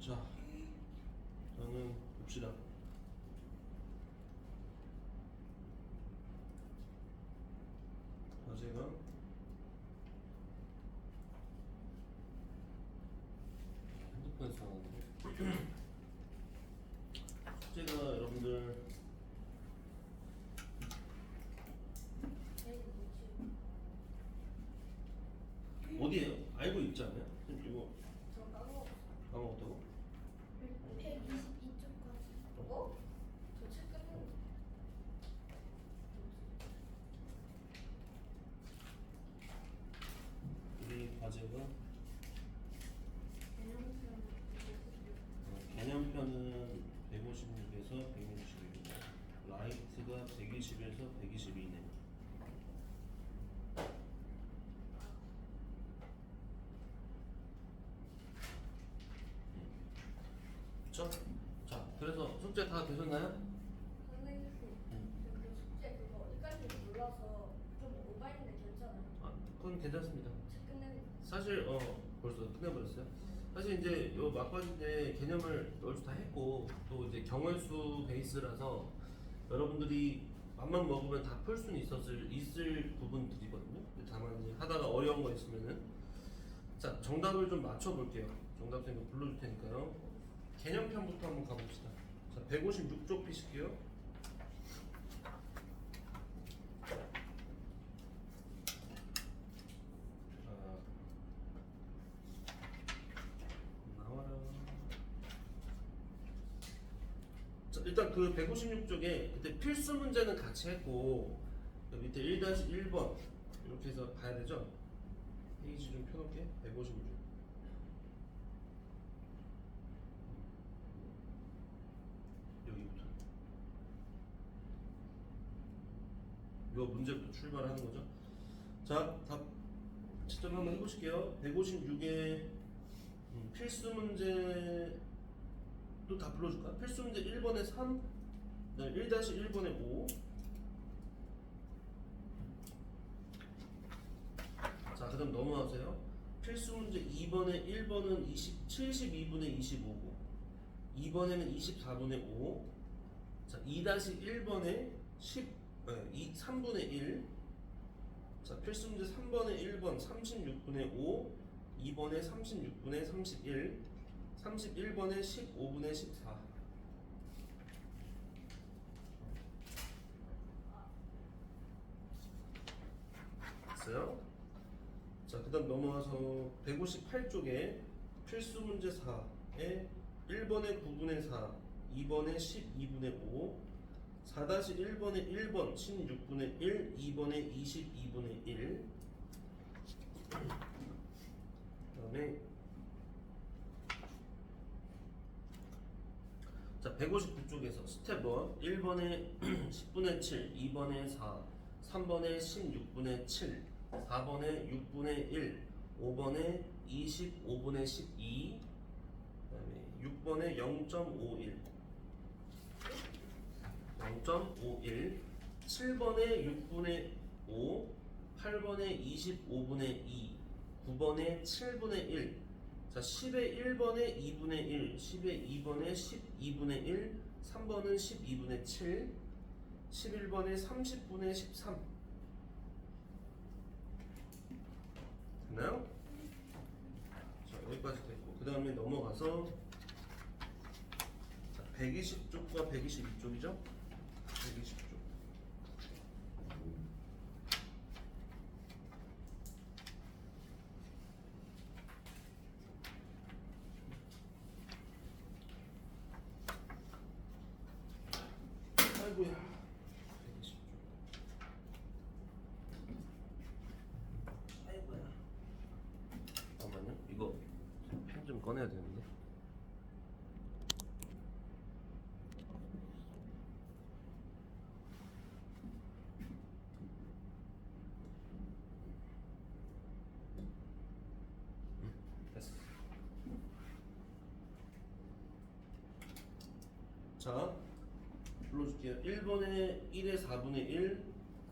자, 저는 봅시다. 과제가 핸드폰에서 나왔는데 숙제가 여러분들 어디에요? 알고 있지 않아요? 이거 저 까먹었어요. 까먹었다고? 122쪽까지. 어? 저 책 끝났는데. 우리 과제가 개념표는 개념편은 156에서 161이고 라이트가 120에서 122네요. 그쵸? 자, 그래서 숙제 다 되셨나요? 선생님, 그 숙제 그거 어디까지 몰라서 좀 오바인데 괜찮아요? 아, 그건 괜찮습니다. 책 끝내는 거. 사실 벌써 끝내버렸어요. 사실 이제 요 막바지인데 개념을 얼추 다 했고 또 이제 경월수 베이스라서 여러분들이 맘만 먹으면 다 풀 수는 있을 부분들이거든요. 근데 다만 이제 하다가 어려운 거 있으면은 자 정답을 좀 맞춰볼게요. 정답 선생님 불러줄 테니까요. 개념편부터 한번 가봅시다. 자 156쪽 피실게요. 나와라. 자, 일단 그 156쪽에 그때 필수 문제는 같이 했고 그 밑에 1-1번 이렇게 해서 봐야 되죠? 페이지 좀 펴놓을게. 156 여기부터 요 문제부터 출발하는 거죠. 자, 답 직접 한번 해보실게요. 156에 필수 문제도 다 불러줄까? 필수 문제 1번에 3, 1-1번에 5. 자, 그 다음 넘어가세요. 필수 문제 2번에 1번은 72분의 25고 2번에는 24분의 5. 자, 2-1번에 3분의 1. 자, 필수 문제 3번에 1번 36분의 5. 2번에 36분의 31. 31번에 15분의 14. 됐어요? 자, 그 다음 넘어와서 158쪽에 필수 문제 4에 1번에 9분의 4, 2번에 12분의 5, 4-1번에 1번 16분의 1, 2번에 22분의 1. 그 다음에 자 159쪽에서 스텝 1 1번에 10분의 7, 2번에 4, 3번에 16분의 7, 4번에 6분의 1, 5번에 25분의 12, 그 다음에 6번에 0.51, 0.51, 7번에 6분의 5, 8번에 25분의 2, 9번에 7분의 1. 자, 10의 1번에 2분의 1, 10의 2번에 12분의 1, 3번은 12분의 7, 11번에 30분의 13. 됐나요? 자, 여기까지 됐고 그 다음에 넘어가서 자, 120쪽과 122쪽이죠? 120쪽. 아이고야. 120쪽. 아이고야. 잠깐만요. 이거 펜 좀 꺼내야 되는데. 됐어. 자, 불러줄게요. 1번에 1의 4분의 1,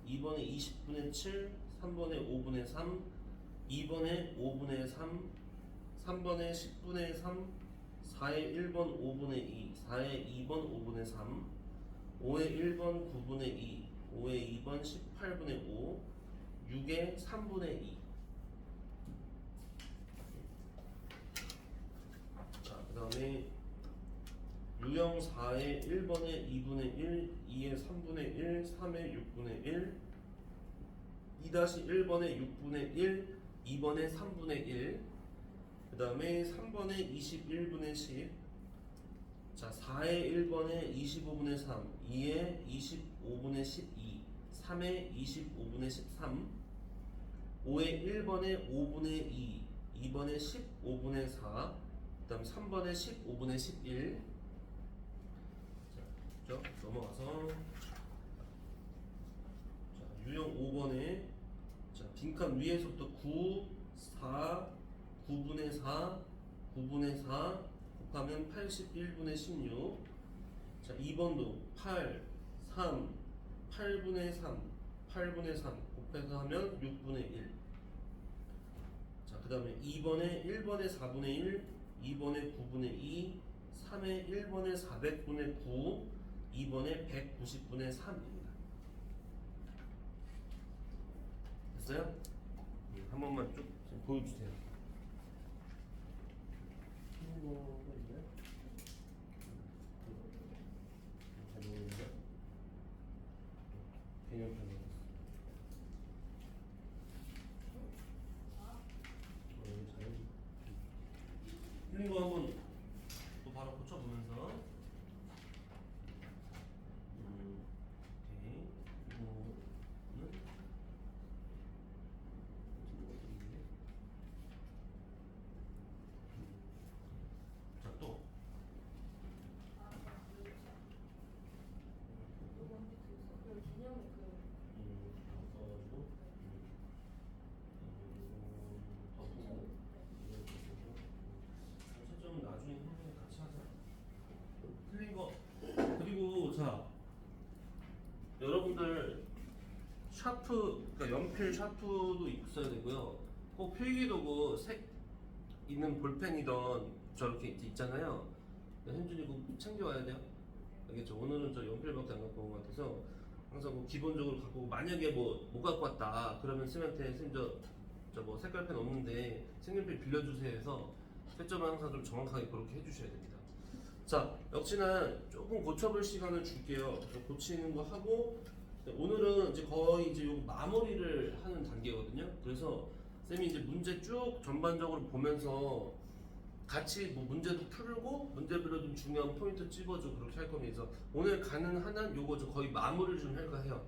2번에 20분의 7, 3번에 5분의 3, 2번에 5분의 3, 3번에 10분의 3, 4의 1번 5분의 2, 4의 2번 5분의 3, 5의 1번 9분의 2, 5의 2번 18분의 5, 6의 3분의 2. 자, 그 다음에 유형 4의 1번의 2분의 1, 2의 3분의 1, 3의 6분의 1, 2-1번의 6분의 1, 2번의 3분의 1, 그 다음에 3번의 21분의 10, 자 4의 1번의 25분의 3, 2의 25분의 12, 3의 25분의 13, 5의 1번의 5분의 2, 2번의 15분의 4, 그 다음 3번의 15분의 11. 자, 넘어가서 자, 유형 5번에 자, 빈칸 위에서부터 9, 4, 9분의 4, 9분의 4 곱하면 81분의 16. 자, 2번도 8, 3, 8분의 3, 8분의 3 곱해서 하면 6분의 1. 자, 그 다음에 2번에 1번에 4분의 1, 2번에 9분의 2, 3에 1번에 400분의 9, 2번에 190분의 3입니다. 됐어요? 한 번만 쭉 보여주세요. 이거가 있나요? 잘 모르겠는데? 개념편이 틀린 거 한번 또 바로 고쳐보면서 오케이 이거는 자 또 그 개념이 바꿔가지고 더 보고 채점은 나중에 한번 같이 하자. 틀린 거 그리고 자 여러분들 샤프 그러니까 연필 샤프도 있어야 되고요. 꼭 필기도구 색 있는 볼펜이던 저렇게 있잖아요. 현준이 그거 챙겨와야 돼요. 알겠죠? 오늘은 저 연필밖에 안 갖고 온 것 같아서 항상 뭐 기본적으로 갖고 오고 만약에 뭐 못 갖고 왔다 그러면 쌤한테 쌤 저 뭐 색깔펜 없는데 색연필 빌려주세요 해서 채점을 항상 좀 정확하게 그렇게 해주셔야 됩니다. 자 역시나 조금 고쳐볼 시간을 줄게요. 그래서 고치는 거 하고 오늘은 이제 거의 이제 요 마무리를 하는 단계거든요. 그래서 쌤이 이제 문제 쭉 전반적으로 보면서 같이 뭐 문제도 풀고 문제별로 좀 중요한 포인트 찝어주고 그렇게 할 겁니다. 그래서 오늘 가능한 한 요거 좀 거의 마무리를 좀 할까 해요.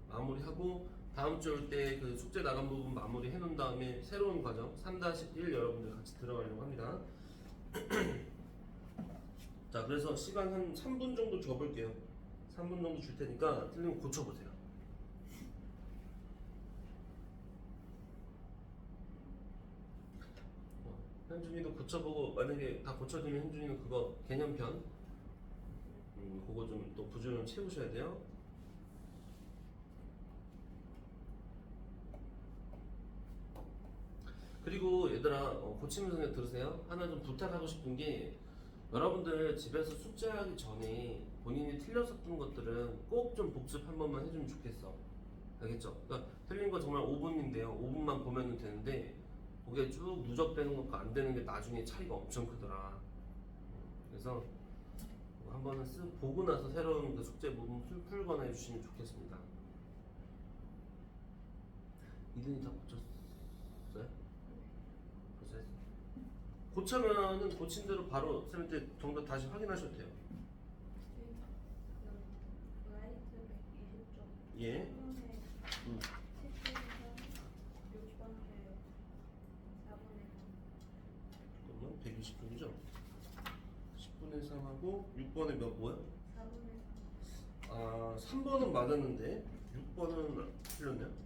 마무리하고 다음 주 올 때 그 숙제 나간 부분 마무리 해놓은 다음에 새로운 과정 3-1 여러분들 같이 들어가려고 합니다. 자 그래서 시간 한 3분 정도 줘볼게요. 3분 정도 줄 테니까 틀리면 고쳐보세요. 현준이도 고쳐보고 만약에 다 고쳐지면 현준이는 그거 개념편 그거 좀 또 부지런히 채우셔야 돼요. 그리고 얘들아 고치면서 그냥 들으세요. 하나 좀 부탁하고 싶은 게 여러분들 집에서 숙제하기 전에 본인이 틀렸었던 것들은 꼭 좀 복습 한 번만 해주면 좋겠어. 알겠죠? 그러니까 틀린 거 정말 5분인데요. 5분만 보면 되는데 그게 쭉 누적되는 것과 안 되는 게 나중에 차이가 엄청 크더라. 그래서 한 번은 쓱 보고 나서 새로운 그 숙제 부분 풀거나 해주시면 좋겠습니다. 이든이 다 고쳤어요? 벌써 했어요? 고치면은 고친 대로 바로 쌤한테 정답 다시 확인하셔도 돼요. 라이트 120점. 예. 6번에 4분의 3. 잠깐만 120분이죠? 10분의 3하고 6번에 몇 뭐야? 4분의 3. 아 3번은 맞았는데 6번은 틀렸네요?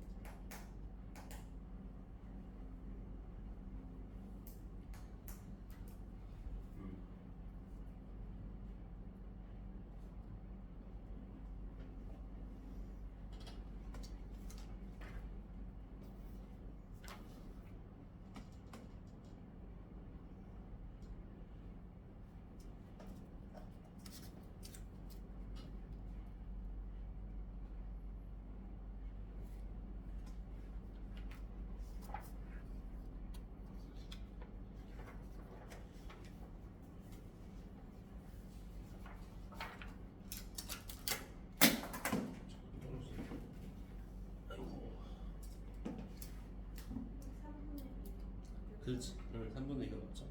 그렇지. 응, 3분의 2가 맞죠.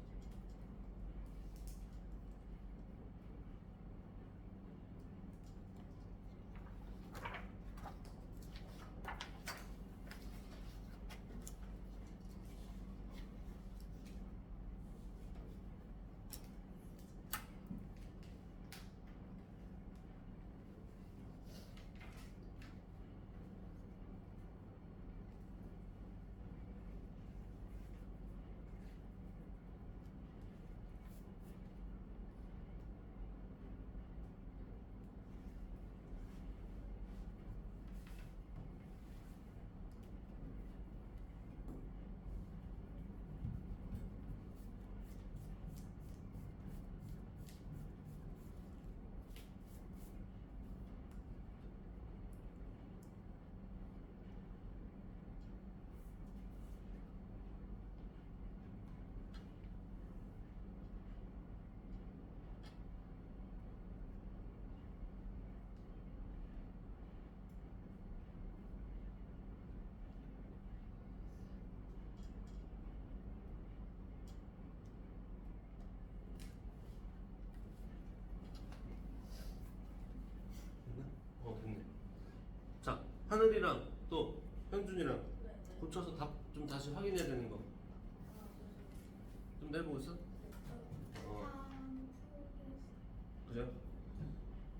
됐네. 자, 하늘이랑 또 현준이랑 네. 고쳐서 답 좀 다시 확인해야 되는 거. 아, 좀 내보고 있어? 어, 그래요?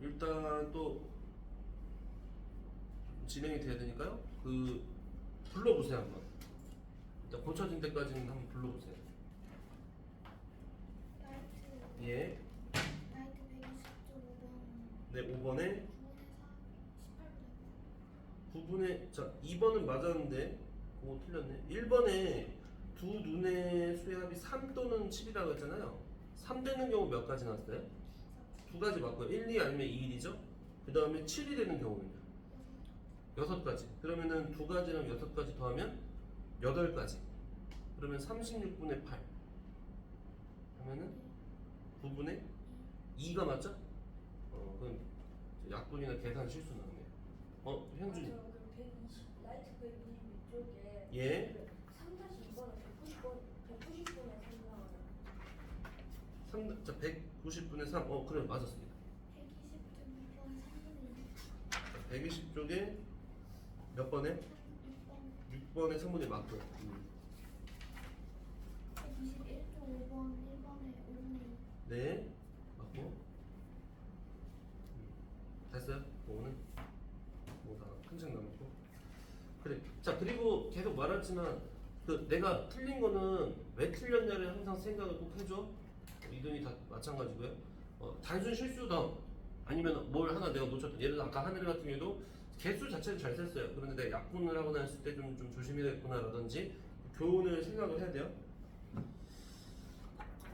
일단 또 진행이 돼야 되니까요. 그 불러보세요 한번. 일단 고쳐진 때까지는 한번 불러보세요. 나이트 예. 나이트 120.5번 네, 5번에 9분의 9분의 자 2번은 맞았는데 그거 틀렸네. 1번에 두 눈의 수의 합이 3 또는 7이라고 했잖아요. 3 되는 경우 몇 가지 나왔어요? 두 가지 맞고요. 1, 2 아니면 2, 1이죠. 그 다음에 7이 되는 경우는요. 6가지. 그러면은 두 가지랑 6가지 더하면 8가지. 그러면 36분의 8. 하면은 9분의 2가 맞죠? 그럼 약분이나 계산 실수 나오네요. 현준이. 그럼 120 라이트 120 이쪽에 예. 3-2번은 190분에 3 나오잖아. 자, 190분의 3. 그래 맞았습니다. 120.5번 3분의 120쪽에 몇 번에? 6번 6번에 3분의 맞고요. 121.5번 1번에 5분의 2 네, 맞고. 됐어요? 그거는 뭐다 큰책 남았고. 그래. 자, 그리고 계속 말했지만 그 내가 틀린 거는 왜 틀렸냐를 항상 생각을 꼭 해줘. 이든이 다 마찬가지고요. 단순 실수다. 아니면 뭘 하나 내가 놓쳤다. 예를 들어 아까 하늘 같은 경우도 개수 자체는 잘 썼어요. 그런데 내가 약분을 하거나 했을 때 좀 조심해야겠구나라든지 교훈을 생각을 해야 돼요.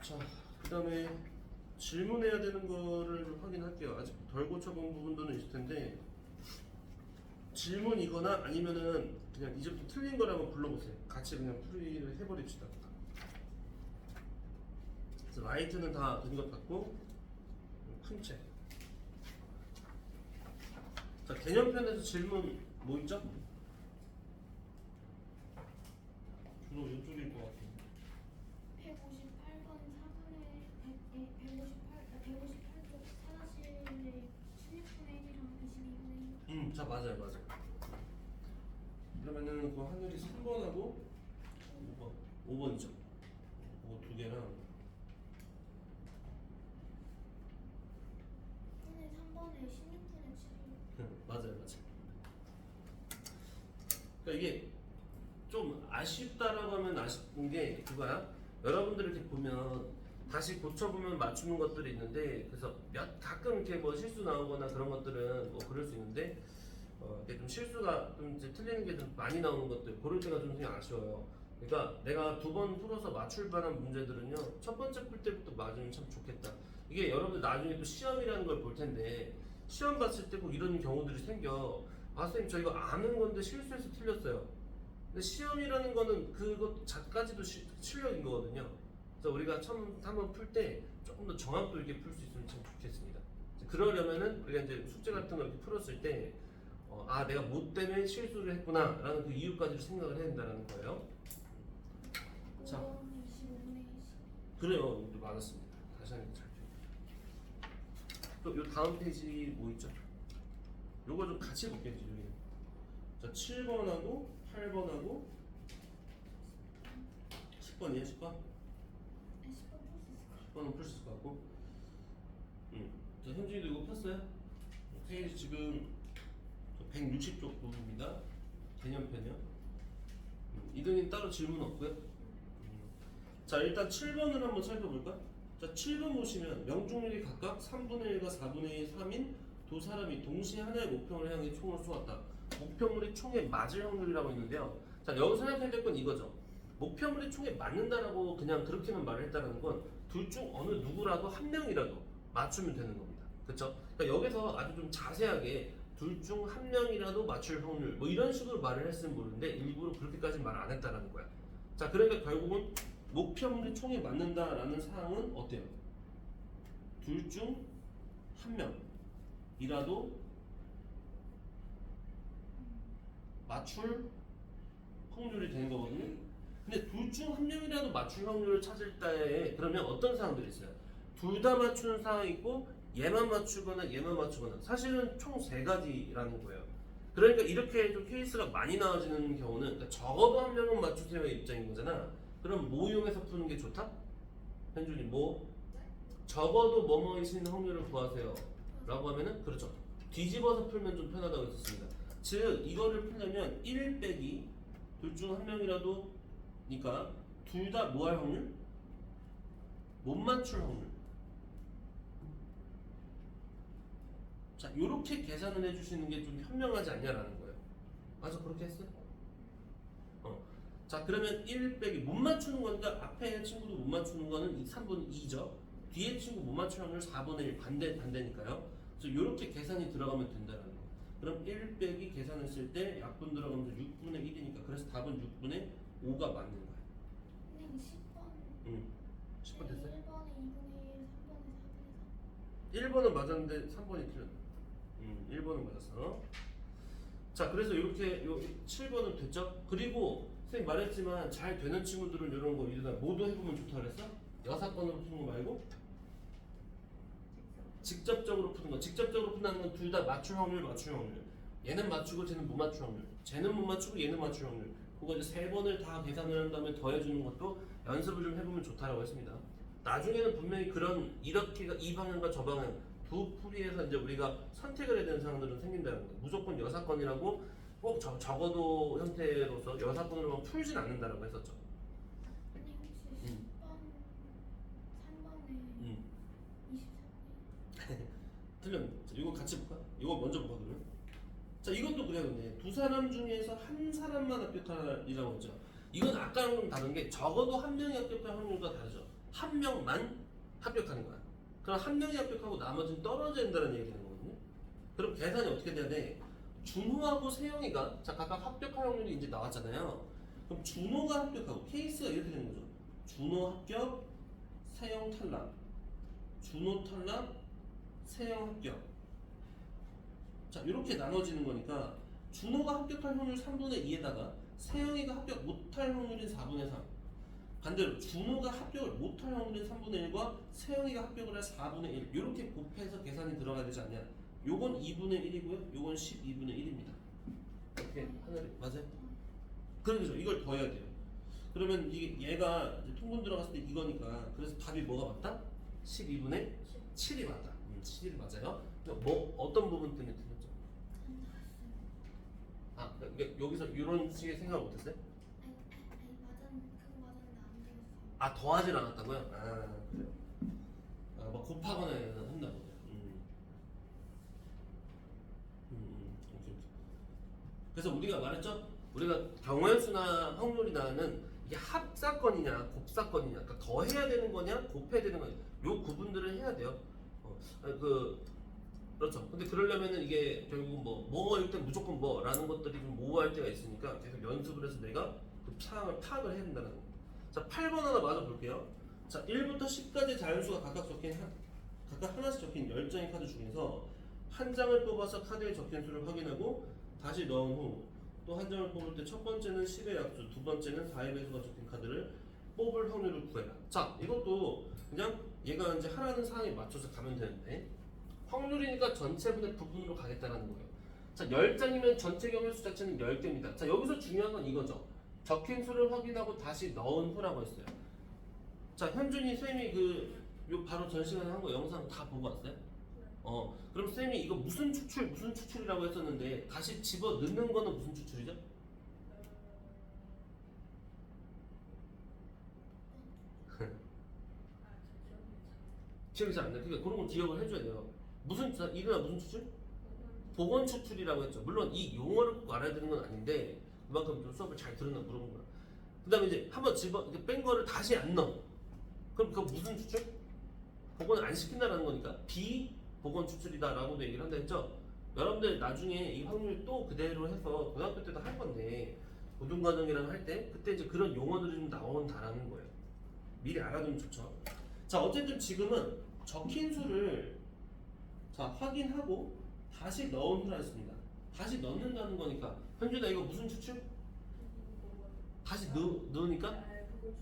자, 그 다음에 질문해야 되는 거를 확인할게요. 아직 덜 고쳐본 부분들은 있을 텐데 질문이거나 아니면은 그냥 이제부터 틀린 거라면 불러보세요. 같이 그냥 풀이를 해버립시다. 그래서 라이트는 다 된 것 같고 큰 책. 자, 개념편에서 질문 뭐 있죠? 주로 이쪽일 것 같아요. 158번 4분의 158쪽 4-16분의 1이랑 22분의 1 자, 맞아요. 그러면은 그 하늘이 3번하고 5번이죠. 그거 두 개랑 3번에 16분의 7 맞아요. 그러니까 이게 좀 아쉽다라고 하면 아쉽은 게 그거야. 여러분들 이렇게 보면 다시 고쳐보면 맞추는 것들이 있는데 그래서 가끔 이렇게 뭐 실수 나오거나 그런 것들은 뭐 그럴 수 있는데 이게 좀 실수가 좀 이제 틀리는 게 좀 많이 나오는 것들 고를 때가 좀 그냥 아쉬워요. 그러니까 내가 두 번 풀어서 맞출 만한 문제들은요 첫 번째 풀 때부터 맞으면 참 좋겠다. 이게 여러분들 나중에 또 시험이라는 걸 볼 텐데 시험 봤을 때 꼭 이런 경우들이 생겨. 선생님 저 이거 아는 건데 실수해서 틀렸어요. 근데 시험이라는 거는 그것 자까지도 실력인 거거든요. 그래서 우리가 처음 한번 풀 때 조금 더 정확도 있게 풀 수 있으면 참 좋겠습니다. 그러려면은 우리가 이제 숙제 같은 거 이렇게 풀었을 때 내가 뭐 때문에 실수를 했구나라는 그 이유까지도 생각을 해야 된다는 거예요. 자. 5번에 그래요. 이제 많았습니다. 다시 한번 잘. 또요 다음 페이지 뭐 있죠? 요거 좀 같이 볼게요. 여기. 자, 7번하고 8번하고 10번이에요. 10번? 10번은 풀 수 있을 것 같고. 자, 현준이도 이거 폈어요? 페이지 지금 160쪽 부분입니다. 개념편이요. 이등인 따로 질문 없고요. 자, 일단 7번을 한번 살펴볼까? 자, 7번 보시면 명중률이 각각 3분의 1과 4분의 1, 3인 두 사람이 동시에 하나의 목표를 향해 총을 쏘았다. 목표물이 총에 맞을 확률이라고 있는데요. 자, 여기서 생각해야 될 건 이거죠. 목표물이 총에 맞는다라고 그냥 그렇게만 말을 했다는 건 둘 중 어느 누구라도 한 명이라도 맞추면 되는 겁니다. 그렇죠? 그러니까 여기서 아주 좀 자세하게 둘 중 한 명이라도 맞출 확률 뭐 이런 식으로 말을 했으면 모르는데 일부러 그렇게까지 말 안 했다라는 거야. 자, 그러니까 결국은 목표물이 총에 맞는다라는 사항은 어때요? 둘 중 한 명이라도 맞출 확률이 되는 거거든요. 근데 둘 중 한 명이라도 맞출 확률을 찾을 때 그러면 어떤 사항들이 있어요? 둘 다 맞추는 상황이 있고 얘만 맞추거나 얘만 맞추거나 사실은 총 세 가지라는 거예요. 그러니까 이렇게 좀 케이스가 많이 나와지는 경우는 그러니까 적어도 한 명은 맞추세요의 입장인 거잖아. 그럼 뭐 이용해서 푸는 게 좋다? 현준이 뭐? 적어도 뭐뭐일 수 있는 확률을 구하세요 라고 하면은 그렇죠. 뒤집어서 풀면 좀 편하다고 했었습니다. 즉 이거를 풀려면 1 빼기 둘 중 한 명이라도 니까 둘 다 뭐 할 확률? 못 맞출 확률. 자, 요렇게 계산을 해주시는 게 좀 현명하지 않냐라는 거예요. 맞아, 그렇게 했어요? 자, 그러면 1 빼기 못 맞추는 거니까 앞에 친구도 못 맞추는 거는 3분의 2죠. 뒤에 친구 못 맞출 확률 4분의 1 반대니까요. 그래서 요렇게 계산이 들어가면 된다는 거. 그럼 1 빼기 계산했을 때 약분 들어가면서 6분의 1이니까 그래서 답은 6분의 5가 맞는 거야. 선생님 10번 10번 됐어요? 1번에 2분의 1, 3번에 4분의 1번은 맞았는데 3번이 틀렸네. 1번은 맞았어. 자, 그래서 이렇게 7번은 됐죠? 그리고 선생님 말했지만 잘 되는 친구들은 이런 거 이러다 모두 해보면 좋다 그랬어? 여사건으로 푸는 거 말고 직접적으로 푸는 거. 직접적으로 푼다는 건 둘 다 맞출 확률, 맞출 확률. 얘는 맞추고 쟤는 못 맞출 확률. 쟤는 못 맞추고 얘는 맞출 확률. 그거 이제 세 번을 다 계산을 한 다음에 더해주는 것도 연습을 좀 해보면 좋다라고 했습니다. 나중에는 분명히 그런 이렇게가 이 방향과 저 방향 두 풀이에서 이제 우리가 선택을 해야 되는 상황들은 생긴다는 거예요. 무조건 여사건이라고 꼭 적어도 형태로서 여사건으로만 풀진 않는다라고 했었죠. 선생님 혹시 10번 3번에 24분의 틀렸네. 자, 이거 같이 볼까? 이거 먼저 볼까 그러면? 자, 이것도 그래요. 근데 두 사람 중에서 한 사람만 합격하리라고 했죠. 이건 아까랑 좀 다른 게 적어도 한 명이 합격할 확률과 다르죠. 한 명만 합격하는 거야. 그럼 한 명이 합격하고 나머지는 떨어져야 된다는 얘기 되는 거거든요. 그럼 계산이 어떻게 돼야 돼? 준호하고 세영이가 자 각각 합격할 확률이 이제 나왔잖아요. 그럼 준호가 합격하고 케이스가 이렇게 되는 거죠. 준호 합격, 세영 탈락. 준호 탈락, 세영 합격. 자, 이렇게 나눠지는 거니까 준호가 합격할 확률 3분의 2에다가 세영이가 합격 못할 확률인 4분의 3. 반대로 준호가 합격을 못할 확률인 3분의 1과 세영이가 합격을 할 4분의 1 이렇게 곱해서 계산이 들어가야 되지 않냐. 요건 2분의 1이고요. 요건 12분의 1입니다. 이렇게 하늘이 맞아요? 그러죠. 이걸 더해야 돼요. 그러면 이게 얘가 이제 통분 들어갔을 때 이거니까 그래서 답이 뭐가 맞다? 12분의 7이 맞다. 7이 맞아요. 뭐 어떤 부분 때문에 틀렸죠? 아, 그러니까 여기서 이런 식의 생각을 못했어요? 그거 맞았는데 안 되겠어요. 아, 더하진 않았다고요? 아, 그래요. 아, 뭐 곱하거나 한다고. 오케이. 그래서 우리가 말했죠? 우리가 경우의 수나 확률이나는 이게 합사건이냐 곱사건이냐, 그러니까 더해야 되는 거냐 곱해야 되는 거냐, 요 구분들을 해야 돼요. 그렇죠. 근데 그러려면은 이게 결국 뭐일 때 무조건 뭐라는 것들이 좀 모호할 때가 있으니까 계속 연습을 해서 내가 그 상황을 파악을 해야 된다는 거. 자, 8번 하나 맞아 볼게요. 자, 1부터 10까지 자연수가 각각 하나씩 적힌 10장의 카드 중에서 한 장을 뽑아서 카드에 적힌 수를 확인하고 다시 넣은 후 또 한 장을 뽑을 때 첫 번째는 10의 약수, 두 번째는 4의 배수가 적힌 카드를 뽑을 확률을 구해라. 자, 이것도 그냥 얘가 이제 하라는 사항에 맞춰서 가면 되는데 확률이니까 전체분의 부분으로 가겠다라는 거예요. 자, 10장이면 전체 경우의 수 자체는 10개입니다. 자, 여기서 중요한 건 이거죠. 적힌 수를 확인하고 다시 넣은 후라고 했어요. 자, 현준이 쌤이 요 바로 전 시간에 한 거 영상 다 보고 왔어요? 그럼 쌤이 이거 무슨 추출이라고 했었는데 다시 집어 넣는 거는 무슨 추출이죠? 기억이 잘 안 나요. 그러니까 그런 걸 기억을 해줘야 돼요. 이거가 무슨 추출? 복원 추출이라고 했죠. 물론 이 용어를 꼭 알아야 되는 건 아닌데 그만큼 좀 수업을 잘 들었나 물어본 거야. 그 다음에 이제 한번 뺀 거를 다시 안 넣어. 그럼 그거 무슨 추출? 복원을 안 시킨다라는 거니까 비복원 추출이다라고도 얘기를 한다 했죠. 여러분들 나중에 이 확률 또 그대로 해서 고등학교 때도 할 건데 고등과정이랑 할 때 그때 이제 그런 용어들이 좀 나온다라는 거예요. 미리 알아두면 좋죠. 자, 어쨌든 지금은 적힌 수를 자 확인하고 다시 넣은 후라 했습니다. 다시 넣는다는 거니까 현준아 이거 무슨 추출? 다시 넣으니까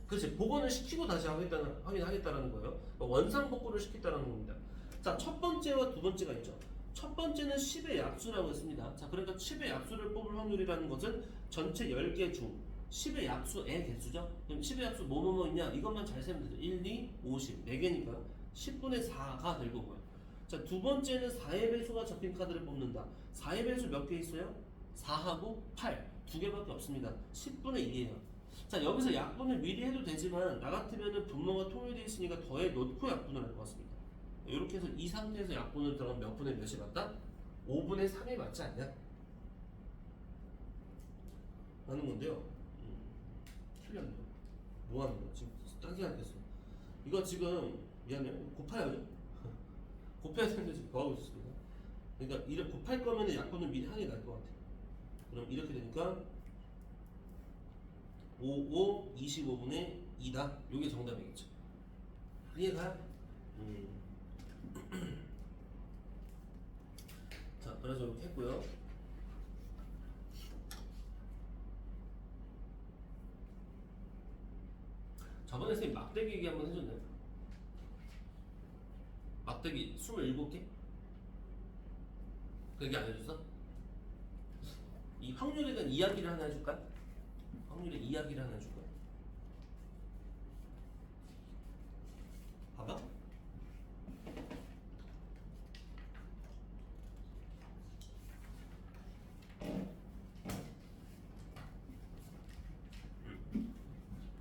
그렇지, 복원을 시키고 다시 확인하겠다라는 거예요. 그러니까 원상 복구를 시켰다는 겁니다. 자, 첫 번째와 두 번째가 있죠. 첫 번째는 10의 약수라고 했습니다. 자, 그러니까 10의 약수를 뽑을 확률이라는 것은 전체 10개 중 10의 약수의 개수죠. 그럼 10의 약수 뭐뭐뭐 있냐? 이것만 잘 세면 되죠. 1, 2, 50, 4개니까 10분의 4가 될 거고요. 자, 두 번째는 4의 배수가 적힌 카드를 뽑는다. 4의 배수 몇 개 있어요? 4하고 8, 두 개밖에 없습니다. 10분의 1이에요. 자, 여기서 약분을 미리 해도 되지만 나 같으면은 분모가 통일되어 있으니까 더해 놓고 약분을 할 것 같습니다. 이렇게 해서 이 상태에서 약분을 들어가면 몇 분의 몇이 맞다? 5분의 3이 맞지 않냐? 하는 건데요. 틀렸네. 뭐 하는 거야? 지금 딴 생각했어. 이거 지금 미안해요. 곱해야죠. 곱해야 되는데 지금 뭐 하고 있습니다. 그러니까 이렇게 곱할 거면 약분을 미리 하는 게 나을 것 같아. 그럼 이렇게 되니까 5, 25분의 2다. 이게 정답이겠죠. 이해가? 자, 그래서 이렇게 했고요. 저번에 선생님 막대기 얘기 한번 해줬나요? 막대기 27개? 그 얘기 안 해줬어? 이 확률에 대한 이야기를 하나 해줄까? 확률의 이야기를 하나 해줄까? 봐봐.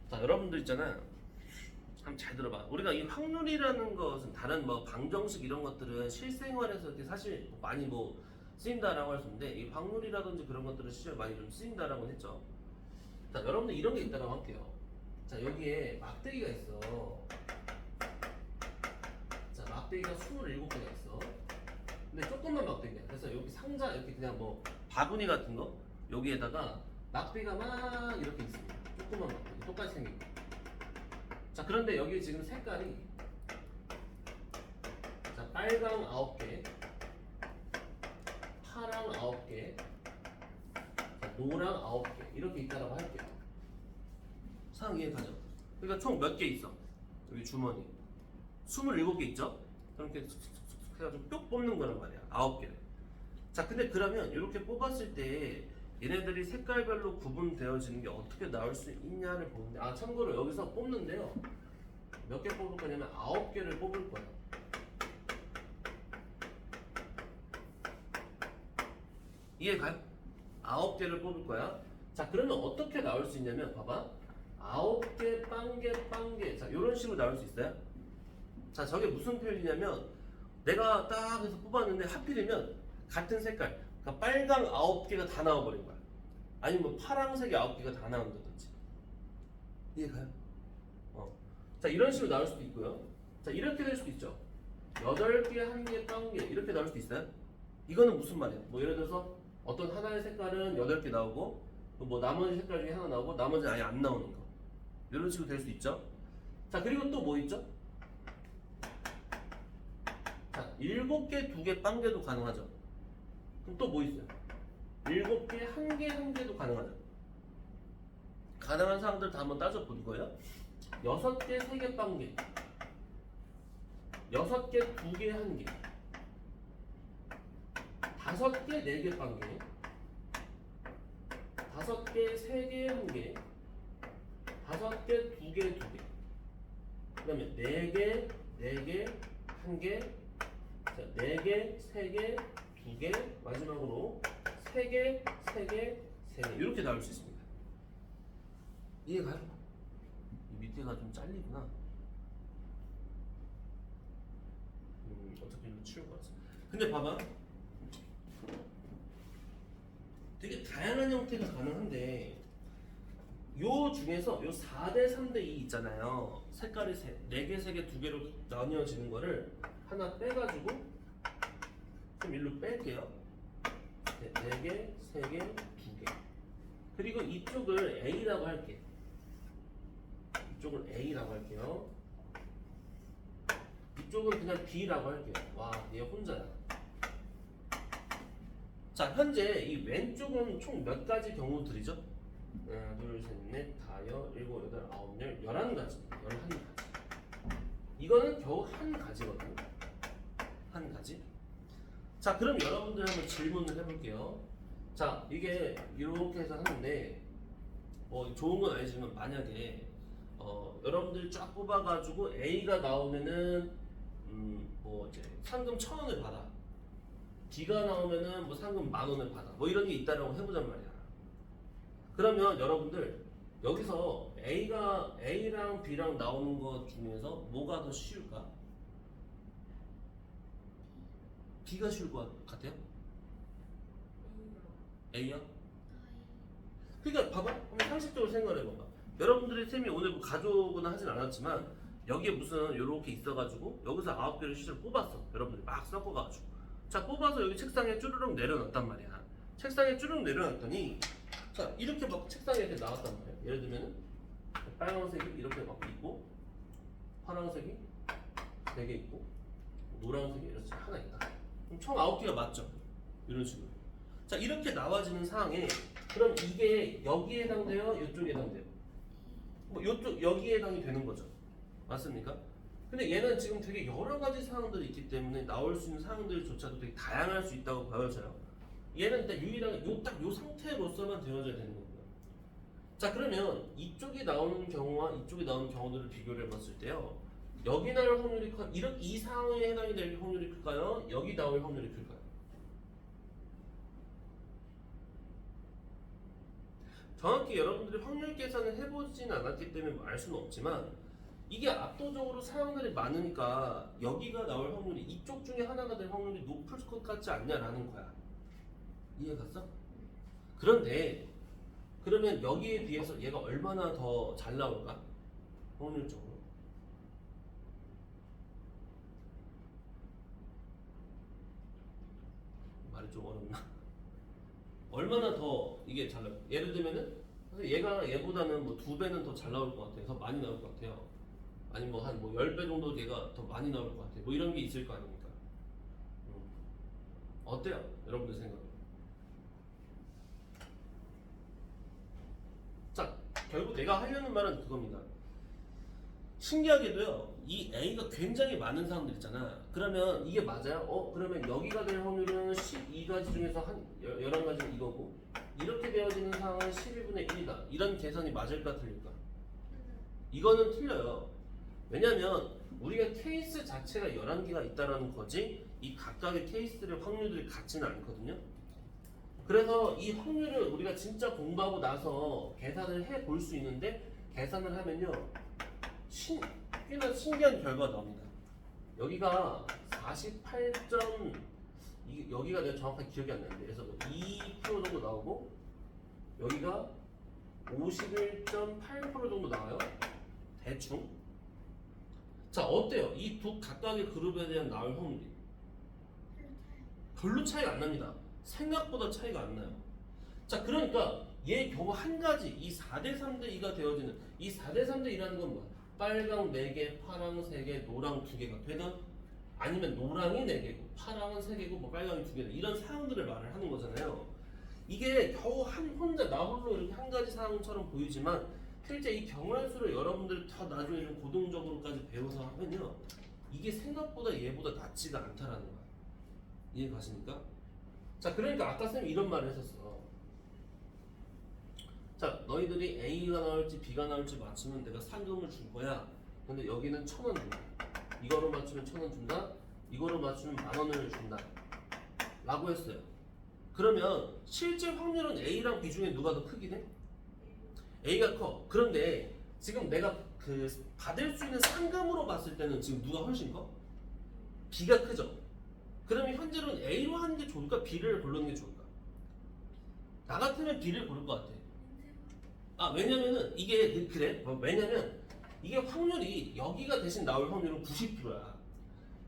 자, 여러분들 있잖아. 한번 잘 들어봐. 우리가 이 확률이라는 것은 다른 뭐 방정식 이런 것들은 실생활에서 이렇게 사실 많이 뭐 쓰인다라고 할 수 있는데 이 확률이라든지 그런 것들은 실제로 많이 좀 쓰인다라고 했죠. 자, 여러분들 이런 게 있다고 할게요. 자, 여기에 막대기가 있어. 자, 막대기가 27개가 있어. 근데 조금만 막대기야. 그래서 여기 상자 이렇게 그냥 뭐 바구니 같은 거 여기에다가 막대기가 막 이렇게 있습니다. 조그만 막대기 똑같이 생긴 거. 자, 그런데 여기 지금 색깔이 자, 빨강 9개, 파랑 9개, 자, 노랑 9개 이렇게 있다라고 할게요. 상황 이해가죠? 그러니까 총 몇 개 있어? 여기 주머니 27개 있죠? 그렇게 해가지고 쭉 뽑는 거란 말이야. 9개를. 자, 근데 그러면 이렇게 뽑았을 때 얘네들이 색깔별로 구분되어지는 게 어떻게 나올 수 있냐를 보는데, 아, 참고로 여기서 뽑는데요. 몇 개 뽑을 거냐면 9개를 뽑을 거예요. 이해가요? 9개를 뽑을 거야. 자, 그러면 어떻게 나올 수 있냐면 봐봐. 9개, 빵개. 자, 이런 식으로 나올 수 있어요. 자, 저게 무슨 표현이냐면 내가 딱 해서 뽑았는데 하필이면 같은 색깔, 그러니까 빨강 9개가 다 나와버린 거야. 아니면 파란색이 9개가 다 나온다든지. 이해가요? 자, 이런 식으로 나올 수도 있고요. 자, 이렇게 될 수도 있죠. 8개, 1개, 1개 이렇게 나올 수도 있어요. 이거는 무슨 말이야? 뭐 예를 들어서 어떤 하나의 색깔은 8개 나오고 뭐 나머지 색깔 중에 하나 나오고 나머지는 아예 안 나오는 거. 이런 식으로 될 수 있죠. 자, 그리고 또 뭐 있죠? 자, 7개, 2개, 빵개도 가능하죠. 그럼 또 뭐 있어요? 7개, 1개, 1개도 가능하죠. 가능한 사항들 다 한번 따져볼 거예요. 6개 3개 빵개, 6개 2개 1개, 5개 4개 빵개, 5개 3개 1개, 5개 2개 2개, 그 다음에 4개 4개 1개, 자, 4개 3개 2개, 마지막으로 3개 3개 3개 이렇게 나올 수 있습니다. 이해가요? 이 밑에가 좀 잘리구나. 어차피 이거 치울 것 같아. 근데 봐봐, 되게 다양한 형태가 가능한데 요 중에서 요 4대 3대 2 있잖아요. 색깔이 4개 3개 2개로 나뉘어지는 거를 하나 빼가지고 좀 일로 뺄게요. 4개 3개 2개. 그리고 이쪽을 A라고 할게. 이쪽을 A라고 할게요. 이쪽은 그냥 B라고 할게요. 와, 얘 혼자야. 자, 현재 이 왼쪽은 총 몇 가지 경우들이죠? 하나, 둘, 셋, 넷, 다섯, 일곱, 여덟, 아홉, 열, 11가지. 11가지. 이거는 겨우 한 가지거든요. 한 가지. 자, 그럼 여러분들 한번 질문을 해볼게요. 자, 이게 이렇게 해서 하는데 좋은 건 아니지만 만약에 여러분들이 쫙 뽑아가지고 A가 나오면은 이제 상금 1,000원을 받아. B가 나오면은 뭐 상금 10,000원을 받아. 뭐 이런 게 있다라고 해보잔 말이야. 그러면 여러분들 여기서 A랑 B랑 나오는 것 중에서 뭐가 더 쉬울까? B가 쉬울 것 같아요? A요? 그러니까 봐봐, 한번 상식적으로 생각해봐봐. 여러분들이 쌤이 오늘 뭐 가져오거나 하진 않았지만 여기에 무슨 요렇게 있어가지고 여기서 9개를 실제로 뽑았어. 여러분들이 막 섞어가지고 자, 뽑아서 여기 책상에 쭈르륵 내려놨단 말이야. 책상에 쭈르륵 내려놨더니 자, 이렇게 막 책상에 이렇게 나왔단 말이야. 예를 들면은 빨간색이 이렇게 막 있고 파란색이 4개 있고 노란색이 이렇게 하나 있다. 그럼 총 9개가 맞죠? 이런 식으로. 자, 이렇게 나와지는 상황에 그럼 이게 여기에 해당돼요? 이쪽에 해당돼요? 뭐 이쪽 여기에 해당이 되는 거죠. 맞습니까? 근데 얘는 지금 되게 여러 가지 상황들이 있기 때문에 나올 수 있는 상황들조차도 되게 다양할 수 있다고 보여져요. 얘는 일단 유일하게 딱 요 상태로서만 되어져야 되는 거고요. 자, 그러면 이쪽이 나오는 경우와 이쪽이 나오는 경우들을 비교를 해봤을 때요. 여기 나올 확률이 이 상황에 해당이 될 확률이 클까요? 여기 나올 확률이 클까요? 정확히 여러분들이 확률 계산을 해보진 않았기 때문에 알 수는 없지만 이게 압도적으로 사람들이 많으니까 여기가 나올 확률이 이쪽 중에 하나가 될 확률이 높을 것 같지 않냐라는 거야. 이해 갔어? 그런데 그러면 여기에 비해서 얘가 얼마나 더 잘 나올까? 확률적으로. 말이 좀 어렵나? 얼마나 더 이게 잘 나올까? 예를 들면은 얘가 얘보다는 뭐 2배는 더 잘 나올 것 같아요. 더 많이 나올 것 같아요. 아니 뭐 한 10배 정도 얘가 더 많이 나올 것 같아요. 뭐 이런 게 있을 거 아닙니까? 어때요? 여러분들 생각에? 자, 결국 내가 하려는 말은 그겁니다. 신기하게도요, 이 A가 굉장히 많은 사람들 있잖아. 그러면 이게 맞아요? 그러면 여기가 될 확률은 12가지 중에서 한 11가지는 이거고, 이렇게 되어지는 상황은 12분의 1이다. 이런 계산이 맞을까 틀릴까? 이거는 틀려요. 왜냐면 우리가 케이스 자체가 11개가 있다라는 거지 이 각각의 케이스들의 확률들이 같지는 않거든요. 그래서 이 확률을 우리가 진짜 공부하고 나서 계산을 해 볼 수 있는데 계산을 하면요 꽤나 신기한 결과가 나옵니다. 여기가 48. 여기가 내가 정확하게 기억이 안 나는데 그래서 2% 정도 나오고 여기가 51.8% 정도 나와요. 대충. 자, 어때요? 이 두 각각의 그룹에 대한 나올 확률이 별로 차이가 안 납니다. 생각보다 차이가 안 나요. 자, 그러니까 얘 겨우 한 가지 이 4대 3대 2가 되어지는 이 4대 3대 2라는 건 뭐야? 빨강 4개, 파랑 3개, 노랑 2개가 되든 아니면 노랑이 4개고 파랑은 3개고 뭐 빨강이 2개다 이런 사항들을 말을 하는 거잖아요. 이게 겨우 혼자 나 홀로 이렇게 한 가지 사항처럼 보이지만 실제 이 경우의 여러분들이 더 나중에는 고등적으로까지 배워서 하면요, 이게 생각보다 얘보다 낫지가 않다라는 거야. 이해 가십니까? 자, 그러니까 아까 쌤이 이런 말을 했었어. 자, 너희들이 A가 나올지 B가 나올지 맞추면 내가 상금을 줄 거야. 근데 여기는 1,000원 준다. 이거로 맞추면 1,000원 준다. 이거로 맞추면 10,000원을 준다. 라고 했어요. 그러면 실제 확률은 A랑 B 중에 누가 더 크긴 해? A가 커. 그런데 지금 내가 그 받을 수 있는 상금으로 봤을 때는 지금 누가 훨씬 커? B가 크죠? 그러면 현재로는 A로 하는 게 좋을까? B를 고르는 게 좋을까? 나 같으면 B를 고를 것 같아. 아, 왜냐면은 이게 그래? 왜냐면 이게 확률이 여기가 대신 나올 확률은 90%야.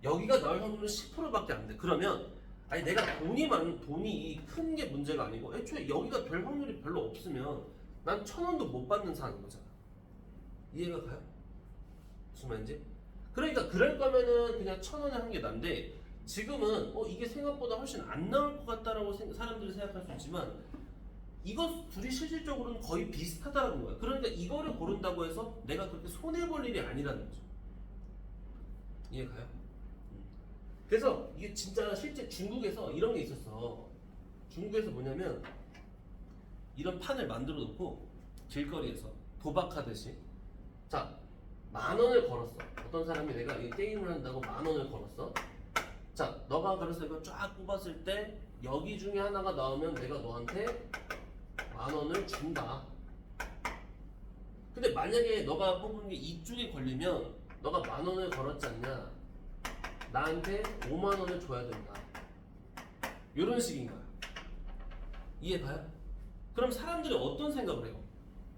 여기가 나올 확률은 10%밖에 안 돼. 그러면 아니 내가 돈이 큰 게 문제가 아니고 애초에 여기가 별 확률이 별로 없으면 난 1,000원도 못 받는 상황인 거잖아. 이해가 가요? 무슨 말인지? 그러니까 그럴 거면은 그냥 1,000원에 한 게 난데 지금은 이게 생각보다 훨씬 안 나올 것 같다라고 사람들이 생각할 수 있지만 이거 둘이 실질적으로는 거의 비슷하다는 거야. 그러니까 이거를 고른다고 해서 내가 그렇게 손해볼 일이 아니라는 거죠. 이해 가요? 그래서 이게 진짜 실제 중국에서 이런 게 있었어. 중국에서 뭐냐면 이런 판을 만들어 놓고 길거리에서 도박하듯이 자, 10,000원을 걸었어. 어떤 사람이 내가 이 게임을 한다고 10,000원을 걸었어. 자, 너가 그래서 이거 쫙 뽑았을 때 여기 중에 하나가 나오면 내가 너한테 10,000원을 준다. 근데 만약에 너가 뽑은 게 이쪽에 걸리면 너가 10,000원을 걸었지 않냐? 나한테 50,000원을 줘야 된다. 이런 식인 거야. 이해 가요? 그럼 사람들이 어떤 생각을 해요?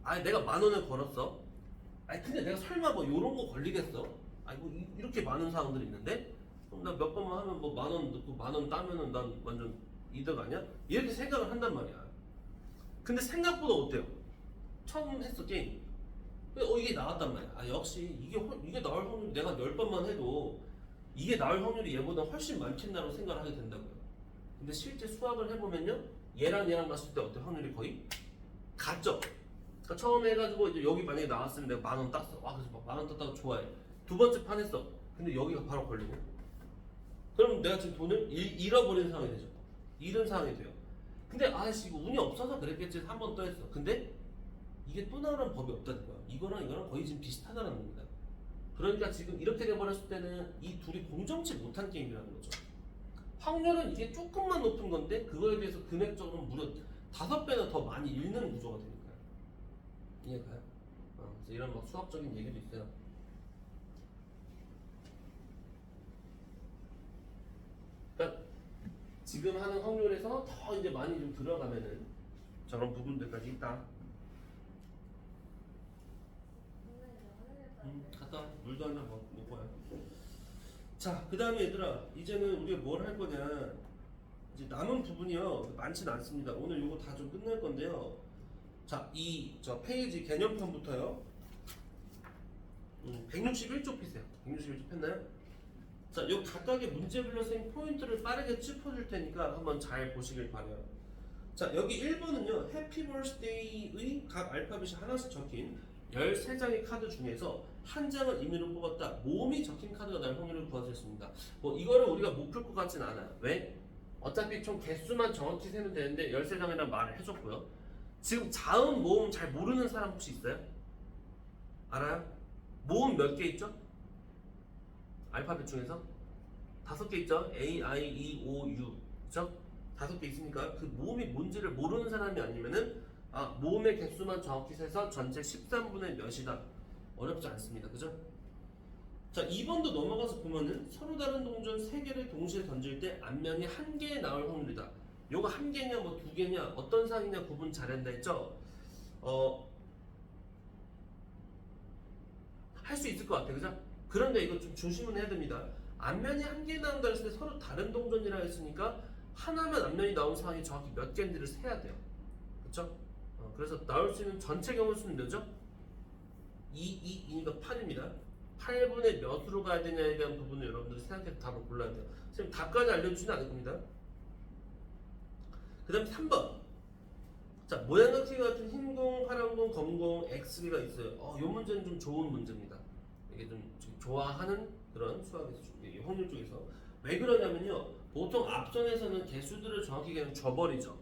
아니 내가 10,000원을 걸었어. 아니 근데 내가 설마 뭐 이런 거 걸리겠어? 아니 뭐 이렇게 많은 사람들이 있는데 그럼 나 몇 번만 하면 뭐 10,000원 넣고 10,000원 따면은 난 완전 이득 아니야? 이렇게 생각을 한단 말이야. 근데 생각보다 어때요? 처음 했어 게임. 이게 나왔단 말이야. 아 역시 이게 나올 확률이 내가 10번만 해도 이게 나올 확률이 얘보다 훨씬 많겠나라고 생각을 하게 된다고요. 근데 실제 수학을 해보면요, 얘랑 봤을 때 어때? 확률이 거의 같죠? 그러니까 처음에 해가지고 이제 여기 만약에 나왔으면 내가 10,000원 땄어. 와 그래서 막 10,000원 땄다고 좋아해. 두 번째 판 했어. 근데 여기가 바로 걸리네. 그럼 내가 지금 돈을 잃어버린 상황이 되죠. 잃은 상황이 돼요. 근데 아씨 이거 운이 없어서 그랬겠지. 한 번 또 했어. 근데 이게 또 나오는 법이 없다는 거야. 이거랑 거의 지금 비슷하다는 겁니다. 그러니까 지금 이렇게 돼버렸을 때는 이 둘이 공정치 못한 게임이라는 거죠. 확률은 이게 조금만 높은 건데 그거에 비해서 금액적으로 무려 5배나 더 많이 잃는 구조가 되니까요. 이해가요? 그래서 이런 막 수학적인 얘기도 있어요. 그러니까 지금 하는 확률에서 더 이제 많이 좀 들어가면은 저런 부분들까지 있다. 갔다 와. 물도 한잔 먹고 와요. 자, 그 다음에 얘들아, 이제는 우리가 뭘 할 거냐. 이제 남은 부분이요 많지는 않습니다. 오늘 요거 다 좀 끝낼 건데요. 자, 저 페이지 개념편부터요. 161쪽 피세요. 161쪽 폈나요? 자, 요 각각의 문제별로 생 포인트를 빠르게 짚어줄 테니까 한번 잘 보시길 바라요. 자, 여기 1번은요 해피 버스데이의 각 알파벳이 하나씩 적힌 13장의 카드 중에서 한 장을 임의로 뽑았다. 모음이 적힌 카드가 날 확률을 구하셨습니다. 뭐 이거를 우리가 못 풀 것 같진 않아요. 왜? 어차피 총 개수만 정확히 세면 되는데 13장이라는 말을 해줬고요. 지금 자음, 모음 잘 모르는 사람 혹시 있어요? 알아요? 모음 몇 개 있죠? 알파벳 중에서? 5개 있죠? A, I, E, O, U 그죠? 5개 있으니까 그 모음이 뭔지를 모르는 사람이 아니면은 모음의 개수만 정확히 세서 전체 13분의 몇이다. 어렵지 않습니다. 그죠? 자, 2번도 넘어가서 보면은 서로 다른 동전 3개를 동시에 던질 때 앞면이 1개에 나올 확률이다. 요거 1개냐 뭐 2개냐 어떤 상이냐 구분 잘한다 했죠? 할 수 있을 것 같아. 그죠? 그런데 이거 좀 조심은 해야 됩니다. 앞면이 1개 나온다 했을 때 서로 다른 동전이라 했으니까 하나만 앞면이 나온 상황이 정확히 몇 개인지를 세야 돼요. 그쵸? 그래서 나올 수 있는 전체 경우 수는 몇이죠? 2니까 8입니다. 8분의 몇으로 가야 되냐에 대한 부분을 여러분들이 생각해서 답을 골라야 돼요. 선생님 답까지 알려주지는 않을 겁니다. 그 다음 3번. 자, 모양각기 같은 흰 공, 파란 공, 검은 공, X가 있어요. 이 문제는 좀 좋은 문제입니다. 이게 좀 좋아하는 그런 수학에서 확률 쪽에서 왜 그러냐면요. 보통 앞선에서는 개수들을 정확히 그냥 줘버리죠.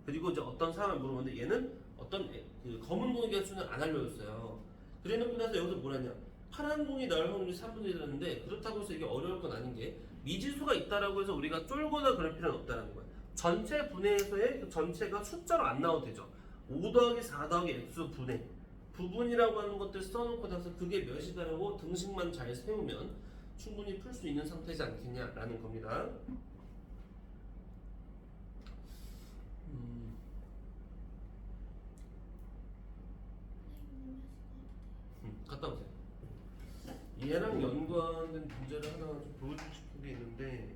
그리고 이제 어떤 상황을 물어보는데 얘는 어떤 그 검은 공의 개수는 안 알려줬어요. 그래놓고 나서 여기서 뭐라냐? 파란 공이 나올 확률이 3분의 1이라는데 그렇다고 해서 이게 어려울 건 아닌 게 미지수가 있다라고 해서 우리가 쫄거나 그럴 필요는 없다는 거예요. 전체 분해에서의 그 전체가 숫자로 안 나와도 되죠. 5 더하기 4 더하기 x 분해 부분이라고 하는 것들 써놓고 나서 그게 몇이다라고 등식만 잘 세우면 충분히 풀 수 있는 상태지 않겠냐라는 겁니다. 갔다 오세요. 얘랑 연관된 문제를 하나 좀 보여주고 싶은 게 있는데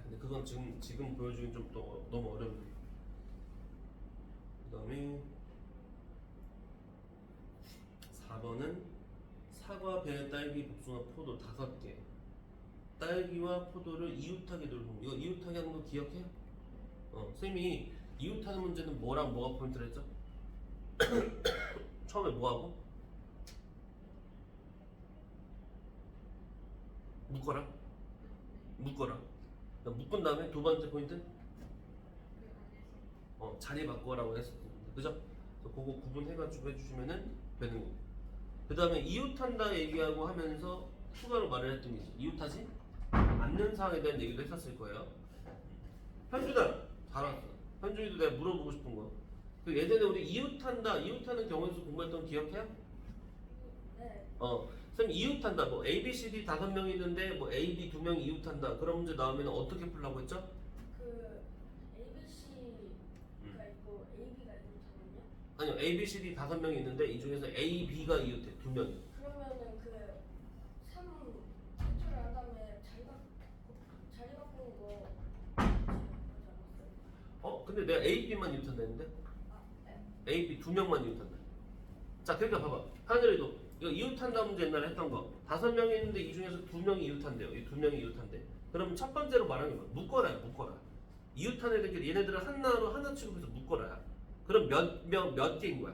근데 그건 지금 보여주긴 좀 또 너무 어렵네요. 그 다음에 4번은 사과, 배, 딸기, 복숭아, 포도 5개 딸기와 포도를 이웃하게 돌봄. 이거 이웃하게 하는 거 기억해요? 쌤이 이웃하는 문제는 뭐랑 뭐가 포인트를 했죠? 처음에 뭐하고? 묶어라? 묶어라. 묶은 다음에 두 번째 포인트? 자리 바꿔라고 했었거든요. 그죠? 그래서 그거 구분해가지고 해주시면은 되는 거고. 그 다음에 이웃한다 얘기하고 하면서 추가로 말을 했던 게 있어요. 이웃하지 않는 상황에 대한 얘기도 했었을 거예요. 현준아, 잘 왔어. 현준이도 내가 물어보고 싶은 거. 그 예전에 우리 이웃하는 경우에서 공부했던 거 기억해요? 네. 선생님 이웃한다. 뭐 A, B, C, D 5명이 있는데 뭐 A, B 2명이 이웃한다. 그런 문제 나오면 어떻게 풀라고 했죠? 그 ABC가 있고 AB가 있거든요. 아니요, A, B, C, D 5명이 있는데 이 중에서 A, B가 이웃해 2명이. 그러면은 그 3 제출을 한 다음에 자리 바꾸는 거 하지 않았어요? 근데 내가 A, B만 이웃한다 했는데? 네. A, B 2명만 이웃한다. 자, 그러니까 봐봐. 하늘이도 이거 이웃한다 문제 옛날에 했던 거 5명이 있는데 이 중에서 2명이 이웃한대요. 이 2명이 이웃한대. 그러면 첫 번째로 말하는 거 묶어라. 이웃한 애들끼리 얘네들은 하나 취급해서 묶어라. 그럼 몇 개인 거야?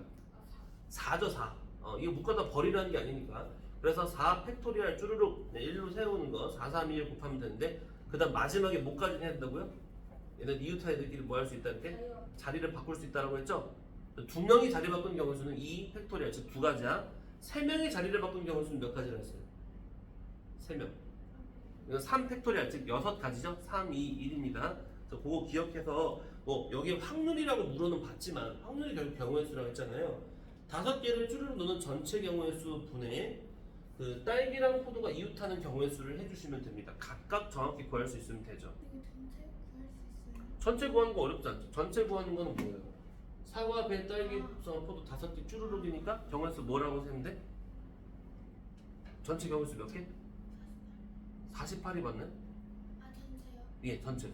4죠, 4. 이거 묶어다 버리라는 게 아니니까. 그래서 4 팩토리얼 쭈루룩 1로 세우는 거 4, 3, 1 곱하면 되는데 그 다음 마지막에 뭐까지 해야 된다고요? 얘네들 이웃한 애들끼리 뭐 할 수 있다 이렇게? 자리를 바꿀 수 있다라고 했죠? 2명이 자리 바꾼 경우 수는 2 팩토리얼 즉 2가지야. 3명이 자리를 바꾼 경우 수는 몇 가지라 했어요? 3명. 3 팩토리얼 즉 6가지죠? 3, 2, 1입니다. 그래서 그거 기억해서 뭐 여기 확률이라고 물어는 봤지만 확률이 결국 경우의 수라고 했잖아요. 5개를 쭈르륵 넣는 전체 경우의 수 분의 그 딸기랑 포도가 이웃하는 경우의 수를 해주시면 됩니다. 각각 정확히 구할 수 있으면 되죠. 이거 전체 구할 수 있어요? 전체 구하는 거 어렵지 않죠. 전체 구하는 거는 뭐예요? 사과, 배, 딸기, 복숭아, 포도 5개 쭈르륵이니까 경우의 수 뭐라고 세면 돼? 전체 경우의 수 몇 개? 48이 맞네? 전체요? 예, 전체.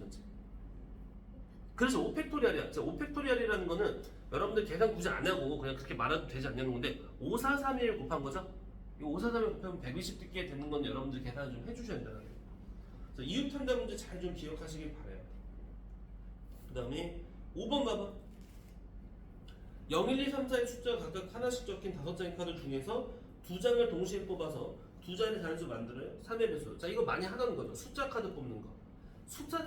그래서 5팩토리얼이야. 5팩토리얼이라는 거는 여러분들 계산 굳이 안 하고 그냥 그렇게 말해도 되지 않냐는 건데 5, 4, 3, 1 곱한 거죠? 이 5, 4, 3, 1 곱하면 120개 되는 건 여러분들 계산을 좀 해주셔야 된다는 거예요. 그래서 이웃한다 문제 잘 좀 기억하시길 바라요. 그 다음에 5번 봐봐. 0, 1, 2, 3, 4의 숫자가 각각 하나씩 적힌 5장의 카드 중에서 2장을 동시에 뽑아서 2자리 단수 만들어요. 3의 배수. 자, 이거 많이 하는 거죠. 숫자 카드 뽑는 거. 숫자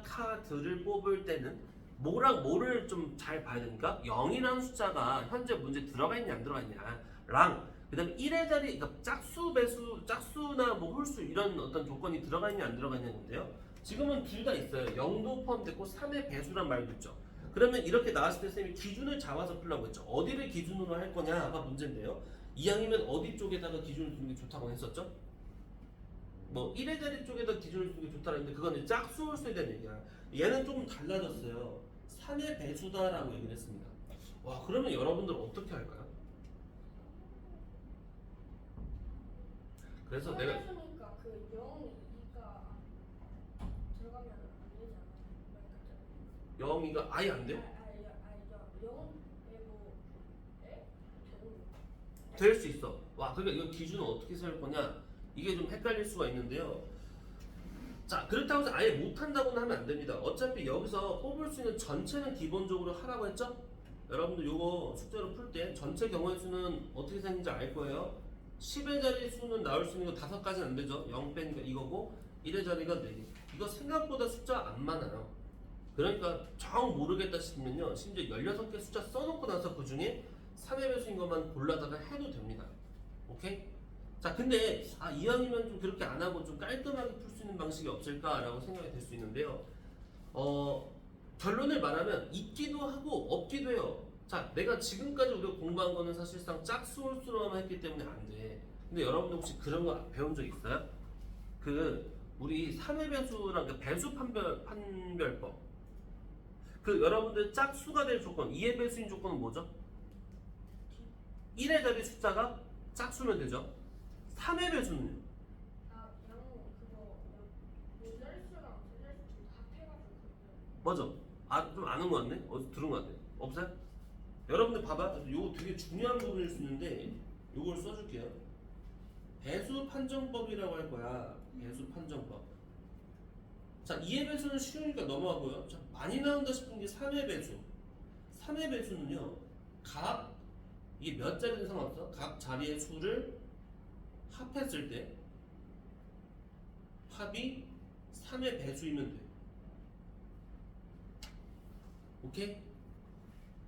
카드를 뽑을 때는 뭐랑 뭐를 좀 잘 봐야 되니까 0이라는 숫자가 현재 문제 들어가 있냐 안 들어가 있냐랑 그 다음에 1의 자리 그러니까 짝수 배수 짝수나 뭐 홀수 이런 어떤 조건이 들어가 있냐 안 들어가 있냐인데요. 지금은 둘 다 있어요. 0도 포함됐고 3의 배수란 말도 있죠. 그러면 이렇게 나왔을 때 쌤이 기준을 잡아서 풀라고 했죠. 어디를 기준으로 할 거냐가 문제인데요. 이왕이면 어디 쪽에다가 기준을 두는 게 좋다고 했었죠? 뭐 1의 자리 쪽에다 기준을 두는 게 좋다고 했는데 그건 이제 짝수 홀수에 대한 얘기야. 얘는 조금 달라졌어요. 3의 배수다라고 얘기를 했습니다. 와, 그러면 여러분들 어떻게 할까요? 그래서 내가 그러니까 그 0, 2가 들어가면 안 되지 않아요? 0이가 아예 안 돼요? 0 빼고 되는 될 수 있어. 와, 그러니까 이거 기준을 어떻게 세울 거냐? 이게 좀 헷갈릴 수가 있는데요. 자, 그렇다고 해서 아예 못한다고는 하면 안 됩니다. 어차피 여기서 뽑을 수 있는 전체는 기본적으로 하라고 했죠? 여러분들 요거 숙제로 풀 때 전체 경우의 수는 어떻게 생긴지 알 거예요. 10의 자리 수는 나올 수 있는 거 5가지는 안 되죠. 0 빼니까 이거고 1의 자리가 4개. 이거 생각보다 숫자 안 많아요. 그러니까 정 모르겠다 싶으면요. 심지어 16개 숫자 써놓고 나서 그 중에 3의 배수인 것만 골라다가 해도 됩니다. 오케이? 자, 근데 이왕이면 좀 그렇게 안 하고 좀 깔끔하게 풀 수 있는 방식이 없을까라고 생각이 될 수 있는데요. 결론을 말하면 있기도 하고 없기도 해요. 자, 내가 지금까지 우리가 공부한 거는 사실상 짝수홀수로만 했기 때문에 안 돼. 근데 여러분들 혹시 그런 거 배운 적 있어요? 우리 3의 배수랑 그 배수 판별법. 여러분들 짝수가 될 조건, 2의 배수인 조건은 뭐죠? 1의 자리 숫자가 짝수면 되죠. 3의 배수는요? 양호 그거 모자리수랑 제자리수 다 합해가지고 맞아. 좀 아는 거 같네? 어디서 들은 거 같네. 없어요? 여러분들 봐봐. 이거 되게 중요한 부분일 수 있는데 이걸 써줄게요. 배수 판정법이라고 할 거야. 배수 판정법. 자, 2의 배수는 쉬우니까 넘어가고요. 자, 많이 나온다 싶은 게 3의 배수. 3의 배수는요. 이게 몇 자리든 상관없어. 각 자리의 수를 합했을 때 합이 3의 배수이면 돼. 오케이?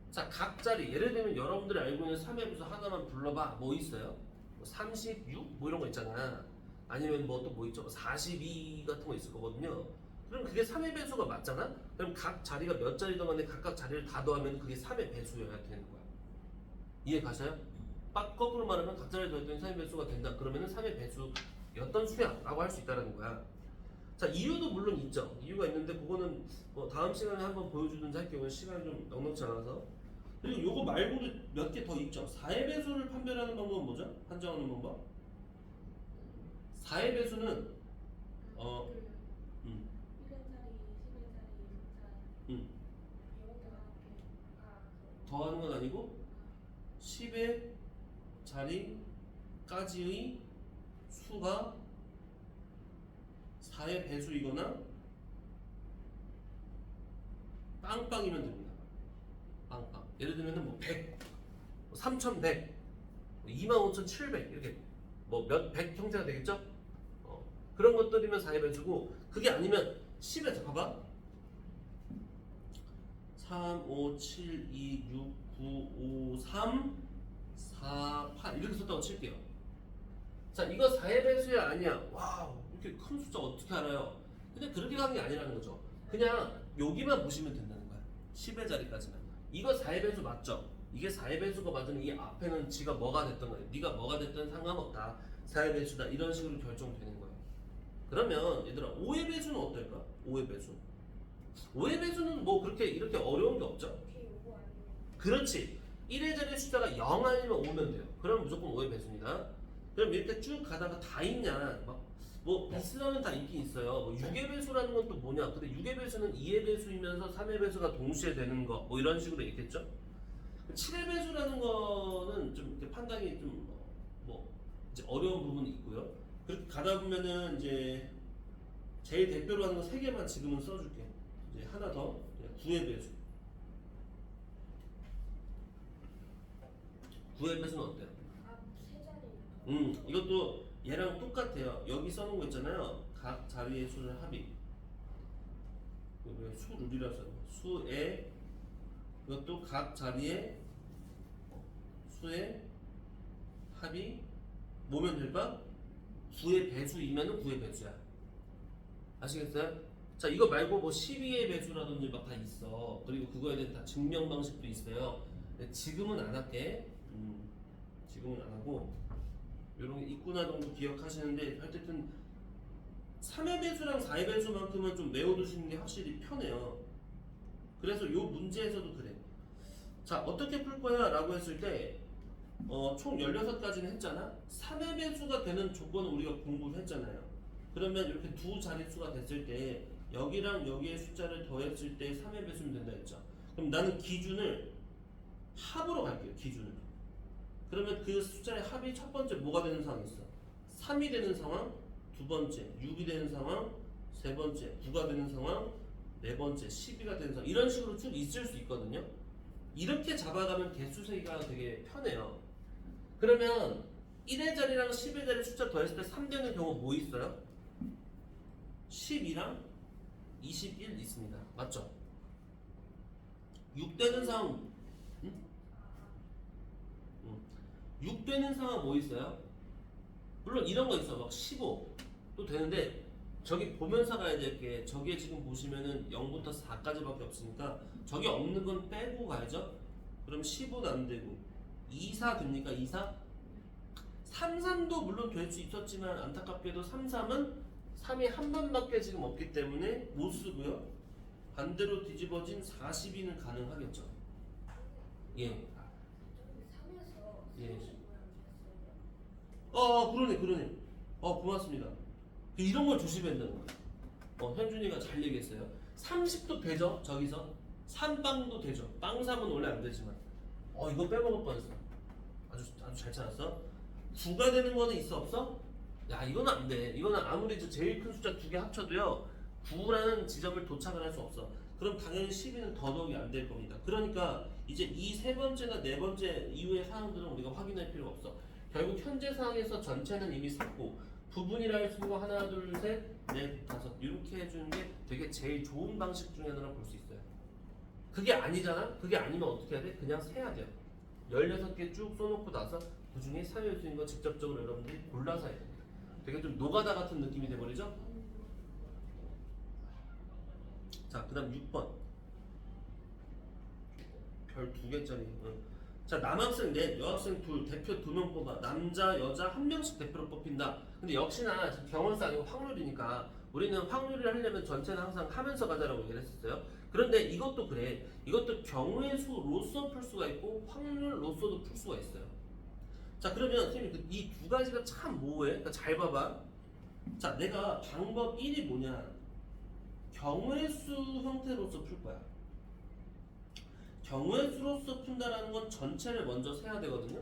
자, 각 자리 예를 들면 여러분들이 알고 있는 3의 배수 하나만 불러봐. 뭐 있어요? 36? 뭐 이런 거 있잖아. 아니면 또 뭐 있죠? 42 같은 거 있을 거거든요. 그럼 그게 3의 배수가 맞잖아? 그럼 각 자리가 몇 자리든 간에 각각 자리를 다 더하면 그게 3의 배수여야 되는 거야. 이해 가셔요? 거꾸로 말하면 각 자리를 더했더니 3의 배수가 된다. 그러면 3의 배수였던 수야 라고 할 수 있다는 거야. 자, 이유도 물론 있죠. 이유가 있는데 그거는 다음 시간에 한번 보여주든지 할게요. 시간이 좀 넉넉지 않아서. 그리고 요거 말고도 몇 개 더 있죠. 4의 배수를 판별하는 방법은 뭐죠? 판정하는 방법? 4의 배수는 1의 자리, 10의 자리, 6자리 더하는 건 아니고 10의 자리까지의 수가 4의 배수이거나 빵빵이면 됩니다. 빵빵. 예를 들면 100, 3100, 25700 이렇게 몇 100 형태가 되겠죠? 그런 것들이면 4의 배수고, 그게 아니면 10에 봐봐. 3, 5, 7, 2, 6, 9, 5, 3, 4, 8 이렇게 썼다고 칠게요. 자, 이거 4의 배수야 아니야? 와우, 이렇게 큰 숫자 어떻게 알아요? 근데 그렇게 가는 게 아니라는 거죠. 그냥 여기만 보시면 된다는 거야. 10의 자리까지만. 이거 4의 배수 맞죠? 이게 4의 배수가 맞으면 이 앞에는 지가 뭐가 됐던 거예요. 네가 뭐가 됐든 상관없다. 4의 배수다. 이런 식으로 결정되는 거예요. 그러면 얘들아 5의 배수는 어떨까? 5의 배수. 5의 배수는 그렇게 이렇게 어려운 게 없죠? 요거 아니에요? 그렇지. 1의 자리 숫자가 0 아니면 5면 돼요. 그럼 무조건 5의 배수입니다. 그럼 이렇게 쭉 가다가 다 있냐? 있으면 다 있긴 있어요. 6의 배수라는 건 또 뭐냐? 근데 6의 배수는 2의 배수이면서 3의 배수가 동시에 되는 거. 이런 식으로 있겠죠? 7의 배수라는 거는 좀 이렇게 판단이 좀 이제 어려운 부분이 있고요. 그렇게 가다 보면은 이제 제일 대표로 하는 거 3개만 지금은 써줄게. 이제 하나 더 9의 배수. 9의 배수는 어때요? 세 자리. 이것도 얘랑 똑같아요. 여기 써놓은 거 있잖아요. 각 자리의 수를 합이. 왜 수룰이라고 써요? 수의 이것도 각 자리의 수의 합이 뭐면 될까? 9의 배수이면은 9의 배수야. 아시겠어요? 자, 이거 말고 12의 배수라든지 막 다 있어. 그리고 그거에 대한 다 증명 방식도 있어요. 근데 지금은 안 할게. 지금은 안 하고 요런 게 있구나 정도 기억하시는데, 어쨌든 3의 배수랑 4의 배수만큼은 좀 외워두시는 게 확실히 편해요. 그래서 요 문제에서도 그래. 자, 어떻게 풀 거야? 라고 했을 때 총 16가지는 했잖아. 3의 배수가 되는 조건을 우리가 공부를 했잖아요. 그러면 이렇게 두 자릿수가 됐을 때 여기랑 여기의 숫자를 더했을 때 3의 배수면 된다 했죠. 그럼 나는 기준을 합으로 갈게요. 기준을. 그러면 그 숫자의 합이 첫 번째 뭐가 되는 상황이 있어? 3이 되는 상황, 두 번째 6이 되는 상황, 세 번째 9가 되는 상황, 네 번째 12가 되는 상황 이런 식으로 쭉 있을 수 있거든요. 이렇게 잡아가면 개수 세기가 되게 편해요. 그러면 1의 자리랑 10의 자리 숫자 더했을 때 3 되는 경우 뭐 있어요? 12랑 21 있습니다. 맞죠? 6 되는 상황 6 되는 상황 뭐 있어요? 물론 이런 거 있어. 막 15도 되는데 저기 보면서 가야 될 게 저기에 지금 보시면은 0부터 4까지밖에 없으니까 저기 없는 건 빼고 가야죠. 그럼 15는 안 되고 2, 4 됩니까? 2, 4? 3, 3도 물론 될 수 있었지만 안타깝게도 3, 3은 3이 한 번밖에 지금 없기 때문에 못 쓰고요. 반대로 뒤집어진 42는 가능하겠죠. 예. 3에서 예. 30모양 그러네. 고맙습니다. 이런 걸 조심해야 된다는 거예요. 현준이가 잘 얘기했어요. 30도 되죠, 저기서. 3빵도 되죠. 빵3은 원래 안 되지만. 이거 빼먹을 뻔했어. 아주 잘 찾았어. 9가 되는 거는 있어, 없어? 야, 이거는 안 돼. 이거는 아무리 제일 큰 숫자 2개 합쳐도요, 9라는 지점을 도착을 할 수 없어. 그럼 당연히 12는 더더욱이 안 될 겁니다. 그러니까 이제 이 세 번째나 네 번째 이후의 사항들은 우리가 확인할 필요가 없어. 결국 현재 상황에서 전체는 이미 샀고 부분이라 할 수 있는 거 하나 둘셋넷 다섯 이렇게 해주는 게 되게 제일 좋은 방식 중에 하나라고 볼 수 있어요. 그게 아니잖아? 그게 아니면 어떻게 해야 돼? 그냥 세야 돼요. 16개 쭉 써놓고 나서 그 중에 사용할 수 있는 거 직접적으로 여러분들이 골라서 해야 됩니다. 되게 좀 노가다 같은 느낌이 돼버리죠? 자, 그 다음 6번 별 2개짜리. 자, 남학생 넷, 여학생 둘, 대표 2명 뽑아. 남자, 여자 1명씩 대표로 뽑힌다. 근데 역시나 지금 경원수 아니고 확률이니까 우리는 확률을 하려면 전체는 항상 하면서 가자라고 얘기를 했었어요. 그런데 이것도 그래. 이것도 경우의 수로서 풀 수가 있고 확률로서도 풀 수가 있어요. 자, 그러면 선생님 이 두 가지가 참 모호해. 그러니까 잘 봐봐. 자, 내가 방법 1이 뭐냐? 경우의 수 형태로서 풀 거야. 경우의 수로서 푼다라는 건 전체를 먼저 세야 되거든요.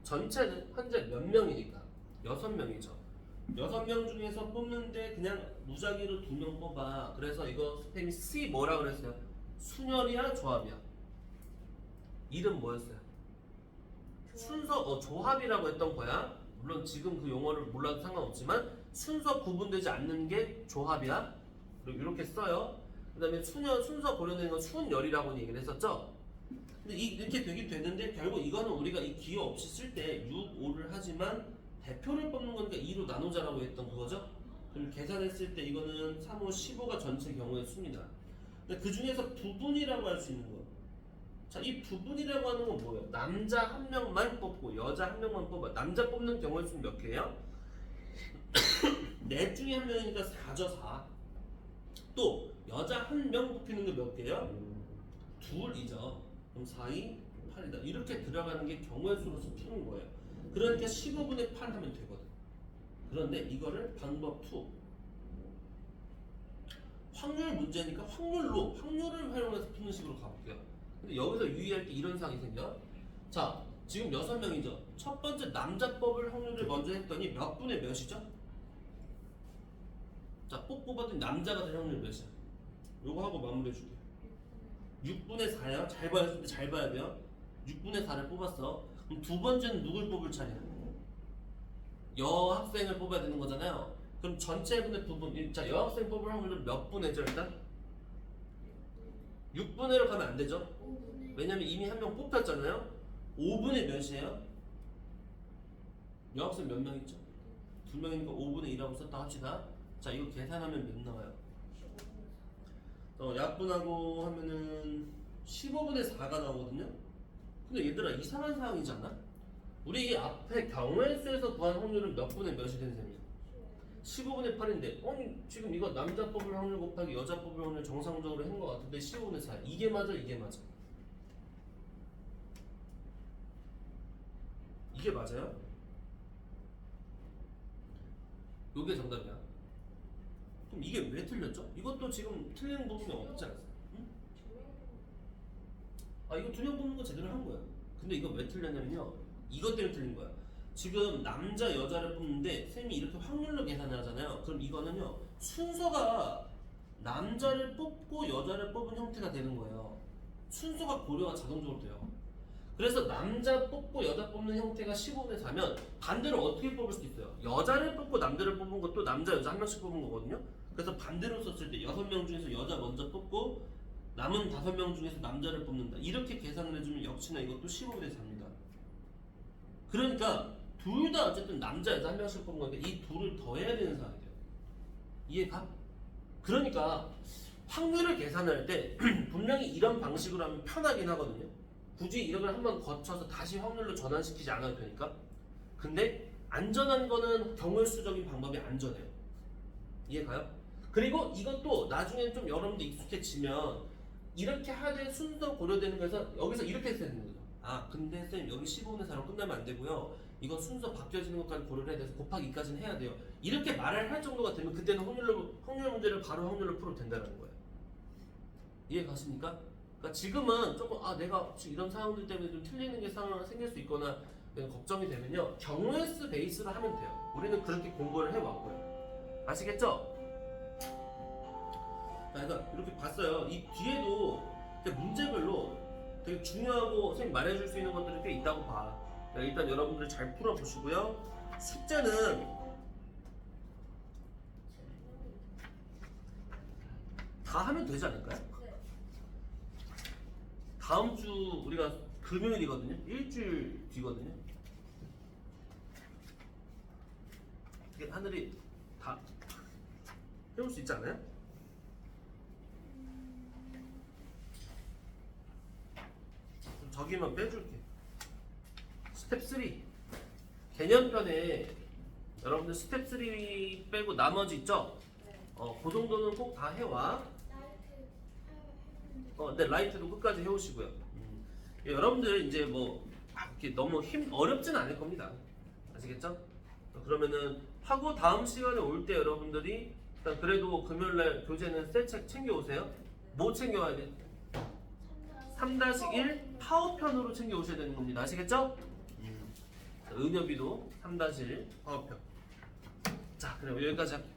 전체는 현재 몇 명이니까 6명이죠. 6명 중에서 뽑는데 그냥 무작위로 2명 뽑아. 그래서 이거 선생님이 C 뭐라 그랬어요? 순열이야 조합이야? 이름 뭐였어요? 순서 조합이라고 했던 거야. 물론 지금 그 용어를 몰라도 상관없지만 순서 구분되지 않는 게 조합이야. 그리고 이렇게 써요. 그 다음에 순서 고려되는 건 순열이라고 얘기를 했었죠. 근데 이렇게 되긴 됐는데 결국 이거는 우리가 이 기호 없이 쓸 때 6, 5를 하지만 대표를 뽑는 거니까 2로 나누자라고 했던 그거죠. 그럼 계산했을 때 이거는 3, 5, 15가 전체 경우의 수입니다. 근데 그 중에서 부분이라고 할 수 있는 거. 자, 이 부분이라고 하는 건 뭐예요? 남자 1명만 뽑고 여자 1명만 뽑아. 남자 뽑는 경우의 수는 몇 개예요? 넷 중에 1명이니까 4죠, 4. 또 여자 1명 뽑히는 게 몇 개예요? 둘이죠. 그럼 4, 2, 8이다. 이렇게 들어가는 게 경우의 수로서 푸는 거예요. 그러니까 15분의 8 하면 되거든. 그런데 이거를 방법 2. 확률 문제니까 확률을 활용해서 푸는 식으로 가볼게요. 근데 여기서 유의할 게 이런 상황이 생겨. 자, 지금 6명이죠. 첫 번째 남자 뽑을 확률을 먼저 했더니 몇 분의 몇이죠? 자, 뽑았더니 남자가 될 확률 몇이야? 요거 하고 마무리해 줄게요. 6분의 4야. 잘 봐야 돼요. 6분의 4를 뽑았어. 그럼 두 번째는 누굴 뽑을 차례야? 여학생을 뽑아야 되는 거잖아요. 그럼 전체 분의 부분. 자, 여학생 뽑을 확률은 몇 분의죠 일단? 6분의로 가면 안 되죠. 5분의 왜냐면 이미 한 명 뽑혔잖아요. 5분의 몇이에요? 여학생 몇 명 있죠? 2명이니까 5분의 2라고 썼다 합시다. 자, 이거 계산하면 몇 나와요? 15분의 4. 약분하고 하면은 15분의 4가 나오거든요. 근데 얘들아 이상한 상황이잖아. 우리 이 앞에 경우의 수에서 구한 확률은 몇 분의 몇이 되는 셈이야? 15분의 8인데 아니 지금 이거 남자 뽑을 확률 곱하기 여자 뽑을 확률 정상적으로 한 것 같은데 15분의 4 이게 맞아? 이게 맞아? 이게 맞아요? 요게 정답이야. 그럼 이게 왜 틀렸죠? 이것도 지금 틀리는 부분이 없지 않았어요? 응? 이거 2명 뽑는 거 제대로 한 거야. 근데 이거 왜 틀렸냐면요. 이것 때문에 틀린 거야. 지금 남자 여자를 뽑는데 쌤이 이렇게 확률로 계산을 하잖아요. 그럼 이거는요 순서가 남자를 뽑고 여자를 뽑은 형태가 되는 거예요. 순서가 고려가 자동적으로 돼요. 그래서 남자 뽑고 여자 뽑는 형태가 15분의 4면 반대로 어떻게 뽑을 수 있어요? 여자를 뽑고 남자를 뽑은 것도 남자 여자 한 명씩 뽑은 거거든요. 그래서 반대로 썼을 때 6명 중에서 여자 먼저 뽑고 남은 5명 중에서 남자를 뽑는다. 이렇게 계산을 해주면 역시나 이것도 15분의 4입니다. 그러니까 둘 다 어쨌든 남자 여자 한 명씩 뽑은 거니까 이 둘을 더해야 되는 상황이 돼요. 이해가? 그러니까 확률을 계산할 때 분명히 이런 방식으로 하면 편하긴 하거든요. 굳이 이런 걸 한번 거쳐서 다시 확률로 전환시키지 않아도 되니까. 근데 안전한 거는 경우수적인 방법이 안전해요. 이해가요? 그리고 이것도 나중에 좀 여러분들 익숙해지면 이렇게 하되 순서 고려되는 거에서 여기서 이렇게 해야 되는 거죠. 아 근데 쌤 여기 15분의 4로 끝나면 안 되고요. 이거 순서 바뀌어지는 것까지 고려를 해야 돼서 곱하기 2까지는 해야 돼요. 이렇게 말을 할 정도가 되면 그때는 확률 문제를 바로 확률로 풀어도 된다는 거예요. 이해 가십니까? 그러니까 지금은 조금 내가 혹시 이런 상황들 때문에 좀 틀리는 게 생길 수 있거나 걱정이 되면요 경우의 베이스로 하면 돼요. 우리는 그렇게 공부를 해왔고요. 아시겠죠? 그러니까 이렇게 봤어요. 이 뒤에도 문제별로 되게 중요하고 선생님 말해줄 수 있는 것들이 꽤 있다고 봐. 그러니까 일단 여러분들 잘 풀어보시고요. 숙제는 다 하면 되지 않을까요? 네. 다음 주 우리가 금요일이거든요. 일주일 뒤거든요. 이게 하늘이 다 해올 수 있지 않아요? 그럼 저기만 빼줄게. 스텝 3 개념편에 여러분들 스텝 3 빼고 나머지 있죠? 네. 그 정도는 꼭 다 해와. 라이트 해보는데 네, 라이트도 끝까지 해오시고요. 여러분들 이제 이렇게 너무 어렵진 않을 겁니다. 아시겠죠? 그러면은 하고 다음 시간에 올 때 여러분들이 일단 그래도 금요일날 교재는 새 책 챙겨오세요. 뭐 챙겨와야 돼? 3-1 파워편으로 챙겨오셔야 되는 겁니다. 아시겠죠? 자, 은엽이도 3-1 파워편. 자, 그럼 여기까지 할게요.